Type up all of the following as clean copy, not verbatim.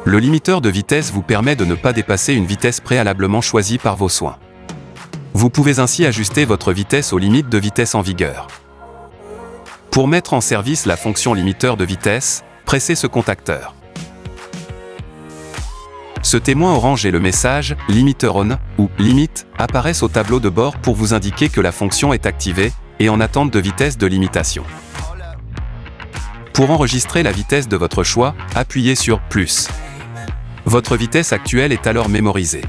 Le limiteur de vitesse vous permet de ne pas dépasser une vitesse préalablement choisie par vos soins. Vous pouvez ainsi ajuster votre vitesse aux limites de vitesse en vigueur. Pour mettre en service la fonction limiteur de vitesse, pressez ce contacteur. Ce témoin orange et le message « Limiter on » ou « Limite » apparaissent au tableau de bord pour vous indiquer que la fonction est activée et en attente de vitesse de limitation. Pour enregistrer la vitesse de votre choix, appuyez sur « Plus ». Votre vitesse actuelle est alors mémorisée.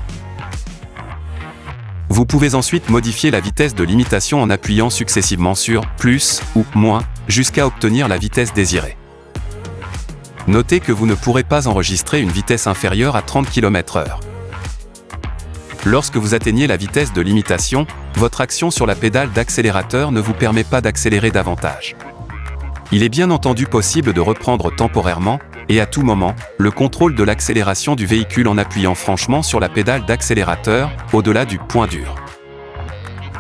Vous pouvez ensuite modifier la vitesse de limitation en appuyant successivement sur « Plus » ou « Moins » jusqu'à obtenir la vitesse désirée. Notez que vous ne pourrez pas enregistrer une vitesse inférieure à 30 km/h. Lorsque vous atteignez la vitesse de limitation, votre action sur la pédale d'accélérateur ne vous permet pas d'accélérer davantage. Il est bien entendu possible de reprendre temporairement, et à tout moment, le contrôle de l'accélération du véhicule en appuyant franchement sur la pédale d'accélérateur, au-delà du point dur.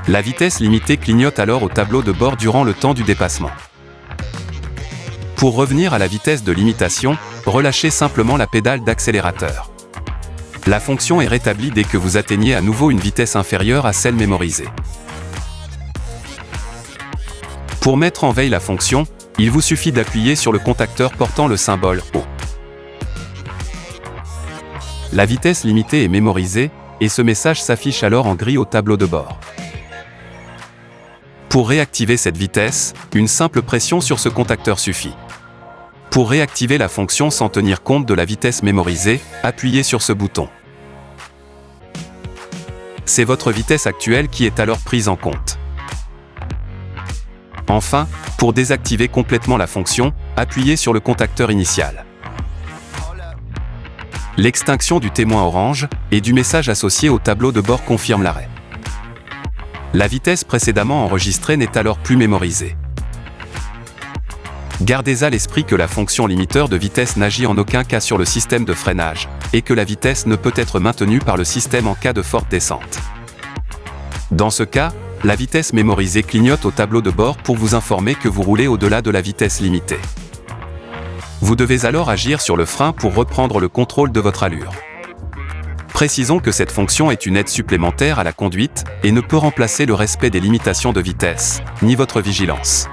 La vitesse limitée clignote alors au tableau de bord durant le temps du dépassement. Pour revenir à la vitesse de limitation, relâchez simplement la pédale d'accélérateur. La fonction est rétablie dès que vous atteignez à nouveau une vitesse inférieure à celle mémorisée. Pour mettre en veille la fonction, il vous suffit d'appuyer sur le contacteur portant le symbole O. La vitesse limitée est mémorisée, et ce message s'affiche alors en gris au tableau de bord. Pour réactiver cette vitesse, une simple pression sur ce contacteur suffit. Pour réactiver la fonction sans tenir compte de la vitesse mémorisée, appuyez sur ce bouton. C'est votre vitesse actuelle qui est alors prise en compte. Enfin, pour désactiver complètement la fonction, appuyez sur le contacteur initial. L'extinction du témoin orange et du message associé au tableau de bord confirme l'arrêt. La vitesse précédemment enregistrée n'est alors plus mémorisée. Gardez à l'esprit que la fonction limiteur de vitesse n'agit en aucun cas sur le système de freinage, et que la vitesse ne peut être maintenue par le système en cas de forte descente. Dans ce cas, la vitesse mémorisée clignote au tableau de bord pour vous informer que vous roulez au-delà de la vitesse limitée. Vous devez alors agir sur le frein pour reprendre le contrôle de votre allure. Précisons que cette fonction est une aide supplémentaire à la conduite et ne peut remplacer le respect des limitations de vitesse, ni votre vigilance.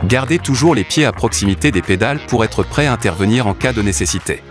Gardez toujours les pieds à proximité des pédales pour être prêt à intervenir en cas de nécessité.